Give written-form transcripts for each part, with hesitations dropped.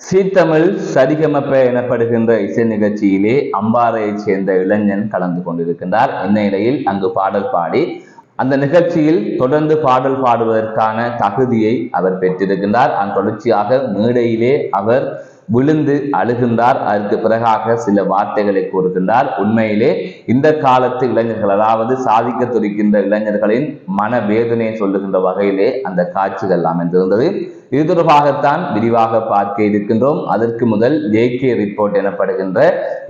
சீத்தமிழ் சரிகமப்ப எனப்படுகின்ற இசை நிகழ்ச்சியிலே அம்பாறையைச் சேர்ந்த இளைஞன் கலந்து கொண்டிருக்கின்றார். இந்த நிலையில் அங்கு பாடல் பாடி அந்த நிகழ்ச்சியில் தொடர்ந்து பாடல் பாடுவதற்கான தகுதியை அவர் பெற்றிருக்கின்றார். அந்த தொடர்ச்சியாக மேடையிலே அவர் விழுந்து அழுகின்றார். அதற்கு பிறகாக சில வார்த்தைகளை கூறுகின்றார். உண்மையிலே இந்த காலத்து இளைஞர்கள், அதாவது சாதிக்க துடிக்கின்ற இளைஞர்களின் மனவேதனையை சொல்லுகின்ற வகையிலே அந்த காட்சிகள் அமைந்திருந்தது. இது தொடர்பாகத்தான் விரிவாக பார்க்க இருக்கின்றோம். அதற்கு முதல் ஜேகே ரிப்போர்ட் எனப்படுகின்ற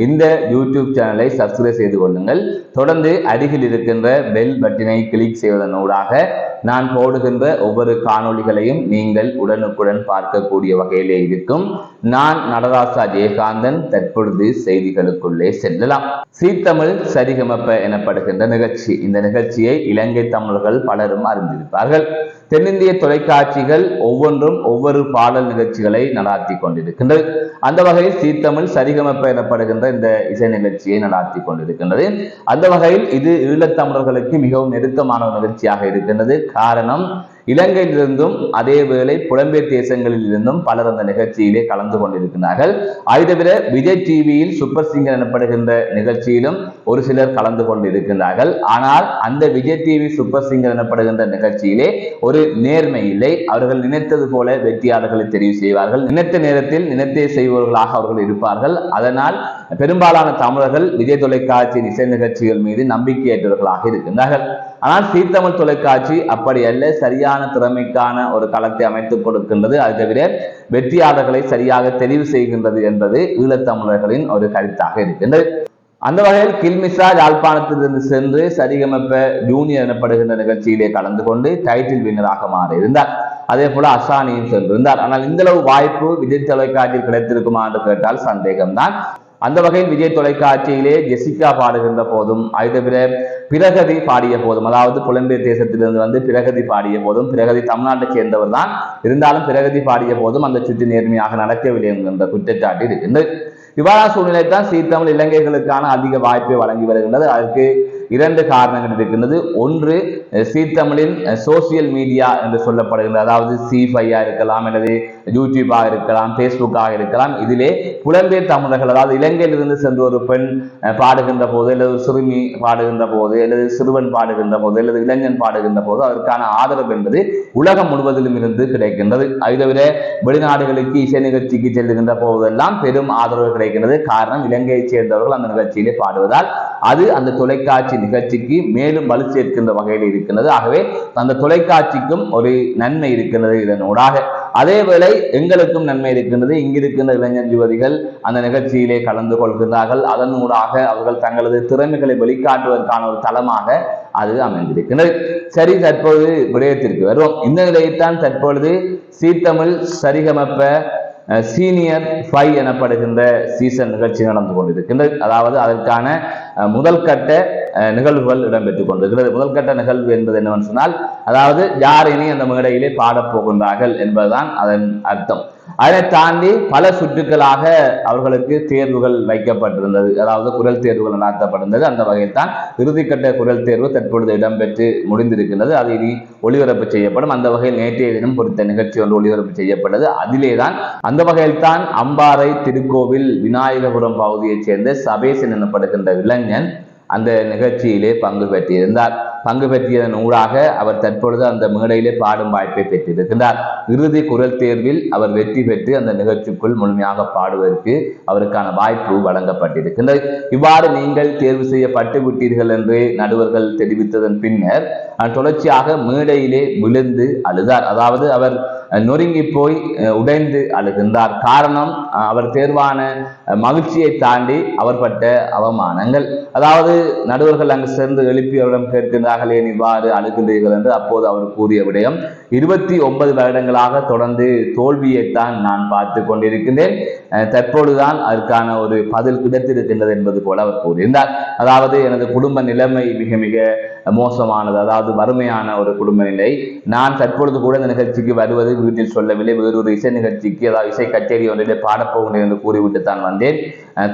இந்த யூடியூப் சேனலை சப்ஸ்கிரைப் செய்து கொள்ளுங்கள். தொடர்ந்து அருகில் இருக்கின்ற பெல் பட்டினை கிளிக் செய்வதன் ஊடாக நான் போடுகின்ற ஒவ்வொரு காணொளிகளையும் நீங்கள் உடனுக்குடன் பார்க்கக்கூடிய வகையிலே இருக்கும். நான் நடராசா ஜெயகாந்தன். தற்பொழுது செய்திகளுக்குள்ளே செல்லலாம். சீத்தமிழ் சரிகமப்ப எனப்படுகின்ற நிகழ்ச்சி, இந்த நிகழ்ச்சியை இலங்கை தமிழர்கள் பலரும் அறிந்திருப்பார்கள். தென்னிந்திய தொலைக்காட்சிகள் ஒவ்வொன்றும் ஒவ்வொரு பாடல் நிகழ்ச்சிகளை நடாத்தி கொண்டிருக்கின்றது. அந்த வகையில் சீத்தமிழ் சரிகமப்ப எனப்படுகின்ற இந்த இசை நிகழ்ச்சியை நடாத்தி கொண்டிருக்கின்றது. அந்த வகையில் இது ஈழத்தமிழர்களுக்கு மிகவும் நெருக்கமான ஒரு நிகழ்ச்சியாக இருக்கின்றது. காரணம், இலங்கையிலிருந்தும் அதே வேளை புலம்பெயர் தேசங்களில் இருந்தும் பலர் அந்த நிகழ்ச்சியிலே கலந்து கொண்டிருக்கிறார்கள். அதை தவிர விஜய் டிவியில் சூப்பர் சிங்கர் எனப்படுகின்ற நிகழ்ச்சியிலும் ஒரு சிலர் கலந்து கொண்டிருக்கிறார்கள். ஆனால் அந்த விஜய் டிவி சூப்பர் சிங்கர் எனப்படுகின்ற நிகழ்ச்சியிலே ஒரு நேர்மை இல்லை. அவர்கள் நினைத்தது போல வெற்றியாளர்களை தெரிவு செய்வார்கள். நினைத்த நேரத்தில் நினைத்தே செய்பவர்களாக அவர்கள் இருப்பார்கள். அதனால் பெரும்பாலான தமிழர்கள் விஜய் தொலைக்காட்சியின் இசை நிகழ்ச்சிகள் மீது நம்பிக்கையற்றவர்களாக இருக்கின்றார்கள். ஆனால் சீத்தமிழ் தொலைக்காட்சி அப்படி அல்ல, சரியான திறமைக்கான ஒரு களத்தை அமைத்துக் கொடுக்கின்றது. அது தவிர வெற்றியாளர்களை சரியாக தெரிவு செய்கின்றது என்பது ஈழத்தமிழர்களின் ஒரு கருத்தாக இருக்கின்றது. அந்த வகையில் கில்மிசா யாழ்ப்பாணத்திலிருந்து சென்று சரிகமப்ப ஜூனியர் எனப்படுகின்ற நிகழ்ச்சியிலே கலந்து கொண்டு டைட்டில் வின்னராக மாறியிருந்தார். அதே போல அசானியும் சென்றிருந்தார். ஆனால் இந்த அளவு வாய்ப்பு விஜய் தொலைக்காட்சியில் கிடைத்திருக்குமா என்று கேட்டால் சந்தேகம்தான். அந்த வகையில் விஜய் தொலைக்காட்சியிலே ஜெசிகா பாடுகின்ற போதும், அதை தவிர பிரகதி பாடிய போதும், அதாவது புலம்பெயர் தேசத்திலிருந்து வந்து பிரகதி பாடிய போதும், பிரகதி தமிழ்நாட்டை சேர்ந்தவர் தான் இருந்தாலும் பிரகதி பாடிய போதும் அந்த சுற்றி நேர்மையாக நடக்கவில்லை என்கின்ற குற்றச்சாட்டு இருக்கின்றது. இவ்வாறான சூழ்நிலை தான் சீத்தமிழ் இலங்கைகளுக்கான அதிக வாய்ப்பை வழங்கி வருகின்றது. அதற்கு இரண்டு காரணங்கள் இருக்கின்றது. ஒன்று, சீத்தமிழின் சோசியல் மீடியா என்று சொல்லப்படுகின்றது. அதாவது C5 இருக்கலாம், அல்லது யூடியூபாக இருக்கலாம், பேஸ்புக்காக இருக்கலாம். இதிலே புலம்பெயர் தமிழர்கள், அதாவது இலங்கையிலிருந்து சென்று ஒரு பெண் பாடுகின்ற போது, அல்லது சிறுமி பாடுகின்ற போது, அல்லது சிறுவன் பாடுகின்ற போது, அல்லது இளைஞன் பாடுகின்ற போது அதற்கான ஆதரவு என்பது உலகம் முழுவதிலும் இருந்து கிடைக்கின்றது. அதை தவிர வெளிநாடுகளுக்கு இசை நிகழ்ச்சிக்கு செல்லுகின்ற போதெல்லாம் பெரும் ஆதரவு கிடைக்கின்றது. காரணம், இலங்கையைச் சேர்ந்தவர்கள் அந்த நிகழ்ச்சியிலே பாடுவதால் அது அந்த தொலைக்காட்சி நிகழ்ச்சிக்கு மேலும் வலு சேர்க்கின்ற வகையில் இருக்கின்றது. ஆகவே அந்த தொலைக்காட்சிக்கும் ஒரு நன்மை இருக்கின்றது இதனூடாக. அதேவேளை எங்களுக்கும் நன்மை இருக்கின்றது. இங்கிருக்கின்ற இளைஞர் யுவதிகள் அந்த நிகழ்ச்சியிலே கலந்து கொள்கிறார்கள். அதனூடாக அவர்கள் தங்களது திறமைகளை வெளிக்காட்டுவதற்கான ஒரு தளமாக அது அமைந்திருக்கின்றது. சரி, தற்பொழுது விடயத்திற்கு வருவோம். இந்த நிலையைத்தான் தற்பொழுது சீத்தமிழ் சரிகமப்ப சீனியர் 5 எனப்படுகின்ற சீசன் நிகழ்ச்சி நடந்து கொண்டிருக்கின்றது. அதாவது அதற்கான முதல் கட்ட நிகழ்வுகள் இடம்பெற்றுக் கொண்டிருக்கிறது. முதல் கட்ட நிகழ்வு என்பது என்னவென்று சொன்னால், அதாவது யார் இனி அந்த மேடையிலே பாடப்போகின்றார்கள் என்பதுதான் அதன் அர்த்தம். அதனை தாண்டி பல சுற்றுக்களாக அவர்களுக்கு தேர்வுகள் வைக்கப்பட்டிருந்தது. அதாவது குரல் தேர்வுகள் நடத்தப்பட்டிருந்தது. அந்த வகையில் தான் இறுதிக்கட்ட குரல் தேர்வு தற்பொழுது இடம்பெற்று முடிந்திருக்கின்றது. அது இனி ஒளிபரப்பு செய்யப்படும். அந்த வகையில் நேற்றைய தினம் குறித்த நிகழ்ச்சி ஒன்று ஒளிபரப்பு செய்யப்பட்டது. அதிலேதான் அந்த வகையில் தான் அம்பாறை திருக்கோவில் விநாயகபுரம் பகுதியைச் சேர்ந்த சபேசன் எனப்படுகின்ற இளைஞன் அந்த நிகழ்ச்சியிலே பங்கு பெற்றிருந்தார். பங்கு பெற்றியதன் ஊடாக அவர் தற்பொழுது அந்த மேடையிலே பாடும் வாய்ப்பை பெற்றிருக்கின்றார். இறுதி குரல் தேர்வில் அவர் வெற்றி பெற்று அந்த நிகழ்ச்சிக்குள் முழுமையாக பாடுவதற்கு அவருக்கான வாய்ப்பு வழங்கப்பட்டிருக்கின்றது. இவ்வாறு நீங்கள் தேர்வு செய்யப்பட்டு விட்டீர்கள் என்று நடுவர்கள் தெரிவித்ததன் பின்னர் தொடர்ச்சியாக மேடையிலே விழுந்து அழுதார். அதாவது அவர் நொறுங்கி போய் உடைந்து அழுகின்றார். காரணம், அவர் தேர்வான மகிழ்ச்சியை தாண்டி அவர் பட்ட அவமானங்கள். அதாவது நடுவர்கள் அங்கு சேர்ந்து எழுப்பி அவரிடம் கேட்கின்றார்கள், ஏன் இவ்வாறு அழுகின்றீர்கள் என்று. அப்போது அவர் கூறிய விடயம், 29 வருடங்களாக தொடர்ந்து தோல்வியைத்தான் நான் பார்த்து கொண்டிருக்கின்றேன். தற்பொழுதுதான் அதற்கான ஒரு பதில் கிடைத்திருக்கின்றது என்பது போல அவர் கூறியிருந்தார். அதாவது எனது குடும்ப நிலைமை மிக மிக மோசமானது, அதாவது வறுமையான ஒரு குடும்ப நிலை. நான் தற்பொழுது கூட இந்த நிகழ்ச்சிக்கு வருவது வீட்டில் சொல்லவில்லை, வேறொரு இசை நிகழ்ச்சிக்கு, அதாவது இசை கச்சேரி ஒன்றிலே பாடப்போகிறேன் என்று கூறிவிட்டு தான் வந்தேன்.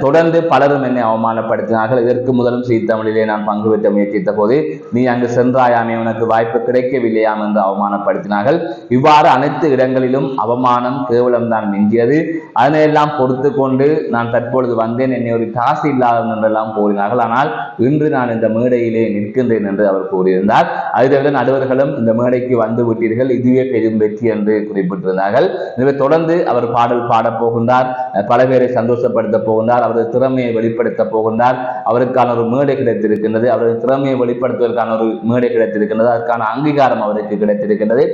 தொடர்ந்து பலரும் என்னை அவமானப்படுத்தினார்கள். இதற்கு முதலும் சீ தமிழிலே நான் பங்கு பெற்ற முயற்சித்த போது நீ அங்கு சென்றாயாமே, உனக்கு வாய்ப்பு கிடைக்கவில்லையாம் என்று அவமானப்படுத்தினார்கள். இவ்வாறு அனைத்து இடங்களிலும் அவமானம் கேவலம் தான் மிஞ்சியது. அதனையெல்லாம் பொறுத்து கொண்டு நான் தற்பொழுது வந்தேன், என்னை ஒரு காசு இல்லாதவன் என்றெல்லாம் கூறினார்கள். ஆனால் இன்று நான் இந்த மேடையிலே நிற்கின்றேன் என்று அவர் கூறியிருந்தார். அதை தவிர நடுவர்களும் இந்த மேடைக்கு வந்து விட்டீர்கள், இதுவே பெரும் வெற்றி என்று குறிப்பிட்டிருந்தார்கள். எனவே தொடர்ந்து அவர் பாடல் பாடப் போகின்றார், பல பேரை சந்தோஷப்படுத்த போகின்றார், அவரது திறமையை வெளிப்படுத்த போகின்றார். அவருக்கான ஒரு மேடை கிடைத்திருக்கின்றது, அவரது திறமையை வெளிப்படுத்துவதற்கான ஒரு மேடை கிடைத்திருக்கின்றது, அதற்கான அங்கீகாரம் அவருக்கு கிடைத்திருக்கின்றது.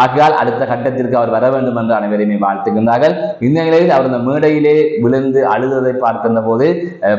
ஆகையால் அடுத்த கட்டத்திற்கு அவர் வர வேண்டும் என்று அனைவரையுமே வாழ்த்துகின்றார்கள். இந்த நிலையில் அவர் இந்த மேடையிலே விழுந்து அழுததை பார்க்கின்ற போது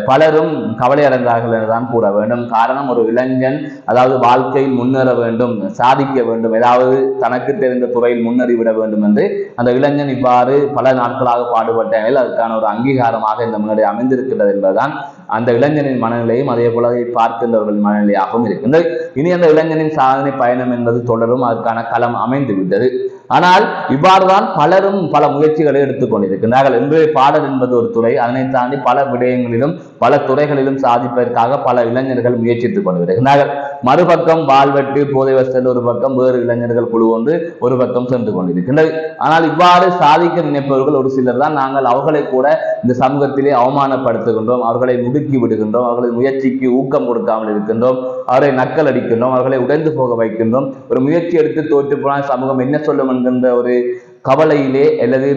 பலரும் கவலை அடைந்தார்கள் என்றுதான் கூற வேண்டும். காரணம், ஒரு இளைஞன் அதாவது வாழ்க்கையில் முன்னேற வேண்டும், சாதிக்க வேண்டும், ஏதாவது தனக்கு தெரிந்த துறையில் முன்னேறிவிட வேண்டும் என்று அந்த இளைஞன் இவ்வாறு பல நாட்களாக பாடுபட்ட நிலையில் அதற்கான ஒரு அங்கீகாரமாக இந்த மேடை அமைந்திருக்கிறது என்பதுதான் அந்த இளைஞனின் மனநிலையும் அதே போல பார்க்கின்றவர்களின் மனநிலையாகவும் இருக்கின்றது. இனி அந்த இளைஞனின் சாதனை பயணம் என்பது தொடரும், அதற்கான களம் அமைந்து விட்டது. ஆனால் இவ்வாறுதான் பலரும் பல முயற்சிகளை எடுத்துக்கொண்டிருக்கிறார்கள். இன்றைய பாடல் என்பது ஒரு துறை, அதனை தாண்டி பல விடயங்களிலும் பல துறைகளிலும் சாதிப்பதற்காக பல இளைஞர்கள் முயற்சித்துக் கொண்டிருக்கிறார்கள். மறுபக்கம் வாழ்வெட்டு போதை வசல் ஒரு பக்கம், வேறு இளைஞர்கள் குழு ஒன்று ஒரு பக்கம் சென்று கொண்டிருக்கின்றது. ஆனால் இவ்வாறு சாதிக்க நினைப்பவர்கள் ஒரு சிலர் தான். நாங்கள் அவர்களை கூட இந்த சமூகத்திலே அவமானப்படுத்துகின்றோம், அவர்களை முடுக்கி விடுகின்றோம், அவர்களின் முயற்சிக்கு ஊக்கம் கொடுக்காமல் இருக்கின்றோம், அவரை நக்கல் அடிக்கின்றோம், அவர்களை உடைந்து போக வைக்கின்றோம். ஒரு முயற்சி எடுத்து தோற்று போனால் சமூகம் என்ன சொல்லும் என்கின்ற ஒரு கவலையிலே அல்லது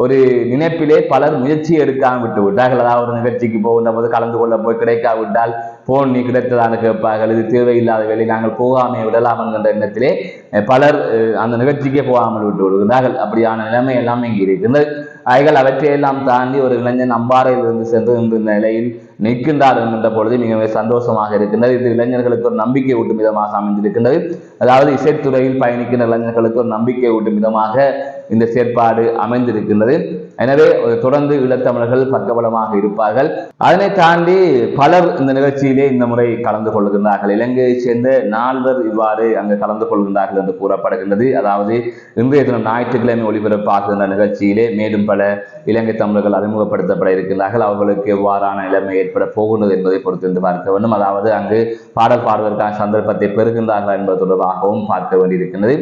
ஒரு நினைப்பிலே பலர் முயற்சி எடுக்காமல் விட்டு விட்டார்கள். அதாவது ஒரு நிகழ்ச்சிக்கு போகின்ற போது கலந்து கொள்ள போய் கிடைக்காவிட்டால் போன் நீ கிடைத்ததான கேட்பார்கள், இது தேவையில்லாத வேலை, நாங்கள் போகாமல் விடலாம் என்கின்ற எண்ணத்திலே பலர் அந்த நிகழ்ச்சிக்கே போகாமல் விட்டு விடுகிறார்கள். அப்படியான நிலைமை எல்லாமே இங்கே இருக்கின்றது. அவற்றையெல்லாம் தாண்டி ஒரு இளைஞன் அம்பாறையில் இருந்து சென்று இந்த நிலையில் நிற்கின்றார் என்கின்ற பொழுது மிகவே சந்தோஷமாக இருக்கின்றது. இது இளைஞர்களுக்கு ஒரு நம்பிக்கை ஊட்டும் விதமாக அமைந்திருக்கின்றது. அதாவது இசைத்துறையில் பயணிக்கின்ற இளைஞர்களுக்கு ஒரு நம்பிக்கை ஊட்டும் விதமாக இந்த செயற்பாடு அமைந்திருக்கின்றது. எனவே தொடர்ந்து ஈழத்தமிழர்கள் பக்கபலமாக இருப்பார்கள். அதனை தாண்டி பலர் இந்த நிகழ்ச்சியிலே இந்த முறை கலந்து கொள்கின்றார்கள். இலங்கையை சேர்ந்த 4 இவ்வாறு அங்கு கலந்து கொள்கின்றார்கள் என்று கூறப்படுகின்றது. அதாவது இன்றைய தினம் ஞாயிற்றுக்கிழமை ஒளிபரப்பாகின்ற நிகழ்ச்சியிலே மேலும் பல இலங்கை தமிழர்கள் அறிமுகப்படுத்தப்பட இருக்கின்றார்கள். அவர்களுக்கு எவ்வாறான நிலைமை ஏற்பட போகின்றது என்பதை பொறுத்திருந்து பார்க்க வேண்டும். அதாவது அங்கு பாடல் பாடுவதற்கான சந்தர்ப்பத்தை பெறுகின்றார்கள் என்பது தொடர்பாகவும் பார்க்க வேண்டியிருக்கின்றது.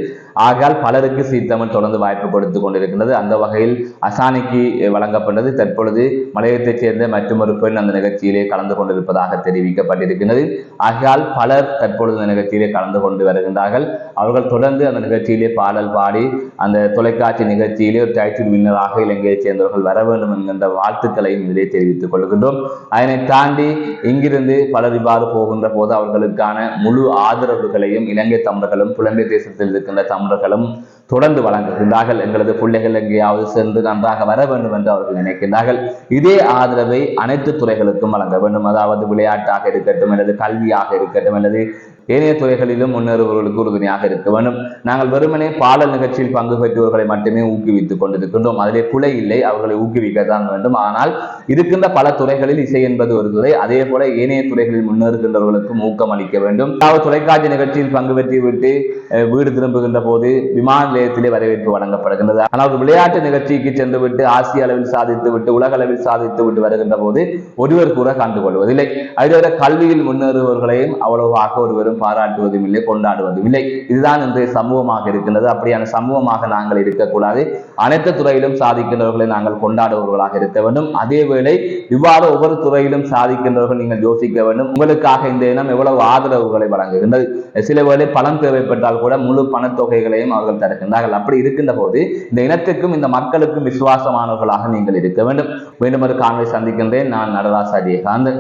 ஆகையால் பலருக்கு சீ தமிழ் தொடர்ந்து வாய்ப்பு கொடுத்துக் கொண்டிருக்கின்றது. அந்த வகையில் அசானிக்கு வழங்கப்பட்டது. தற்பொழுது மலையத்தைச் சேர்ந்த மற்றொரு பெண் அந்த நிகழ்ச்சியிலே கலந்து கொண்டிருப்பதாக தெரிவிக்கப்பட்டிருக்கின்றது. ஆகையால் பலர் தற்பொழுது இந்த நிகழ்ச்சியிலே கலந்து கொண்டு வருகின்றார்கள். அவர்கள் தொடர்ந்து அந்த நிகழ்ச்சியிலே பாடல் பாடி அந்த தொலைக்காட்சி நிகழ்ச்சியிலே ஒரு டைட்டில் வின்னராக இலங்கையைச் சேர்ந்தவர்கள் வர வேண்டும் என்கின்ற வாழ்த்துக்களையும் இதிலே தெரிவித்துக் கொள்கின்றோம். அதனை தாண்டி இங்கிருந்து பலர் இவ்வாறு போகின்ற போது அவர்களுக்கான முழு ஆதரவுகளையும் இலங்கை தமிழர்களும் புலம்பெயர் தேசத்தில் இருக்கின்ற தமிழர்களும் தொடர்ந்து வழங்குகின்றார்கள். எங்களது பிள்ளைகள் எங்கேயாவது சென்று நன்றாக வர வேண்டும் என்று அவர்கள் நினைக்கின்றார்கள். இதே ஆதரவை அனைத்து துறைகளுக்கும் வழங்க வேண்டும். அதாவது விளையாட்டாக இருக்கட்டும், அல்லது கல்வியாக இருக்கட்டும், அல்லது ஏனைய துறைகளிலும் முன்னேறுபவர்களுக்கு உறுதுணையாக இருக்க வேண்டும். நாங்கள் வெறுமனே பாடல் நிகழ்ச்சியில் பங்கு பெற்றவர்களை மட்டுமே ஊக்குவித்துக் கொண்டிருக்கின்றோம். அதிலே பிழை இல்லை, அவர்களை ஊக்குவிக்கத்தான் வேண்டும். ஆனால் இருக்கின்ற பல துறைகளில் இசை என்பது ஒரு துறை, அதே போல ஏனைய துறைகளில் முன்னேறுகின்றவர்களுக்கும் ஊக்கம் அளிக்க வேண்டும். அதாவது தொலைக்காட்சி நிகழ்ச்சியில் பங்கு பெற்று விட்டு வீடு திரும்புகின்ற போது விமான நிலையத்திலே வரவேற்பு வழங்கப்படுகின்றது. ஆனால் விளையாட்டு நிகழ்ச்சிக்கு சென்று விட்டு ஆசிய அளவில் சாதித்து விட்டு உலக அளவில் சாதித்து விட்டு வருகின்ற போது ஒருவர் கூட கண்டு கொள்வதில்லை. அதுவரை கல்வியில் முன்னேறுபவர்களையும் அவ்வளவாக ஒருவரும் பாராட்டுவதும் இல்லை, கொண்டாடுவதும் இல்லை. இதுதான் இன்றைய சமூகமாக இருக்கின்றது. அப்படியான சமூகமாக நாங்கள் இருக்கக்கூடாது. அனைத்து துறையிலும் சாதிக்கின்றவர்களை நாங்கள் கொண்டாடுபவர்களாக இருக்க வேண்டும். அதேவேளை இவ்வாறு ஒவ்வொரு துறையிலும் சாதிக்கின்றவர்கள் நீங்கள் யோசிக்க வேண்டும், உங்களுக்காக இந்த இனம் எவ்வளவு ஆதரவுகளை வழங்குகின்றது. சில வேளை பணம் தேவைப்பட்டால் கூட முழு பணத்தொகைகளையும் அவர்கள் தருகின்றார்கள். அப்படி இருக்கின்ற போது இந்த இனத்துக்கும் இந்த மக்களுக்கும் விசுவாசமானவர்களாக நீங்கள் இருக்க வேண்டும். மீண்டும் ஒரு காணொளி சந்திக்கின்றேன். நான் நடராஜ் அஜயகாந்த்.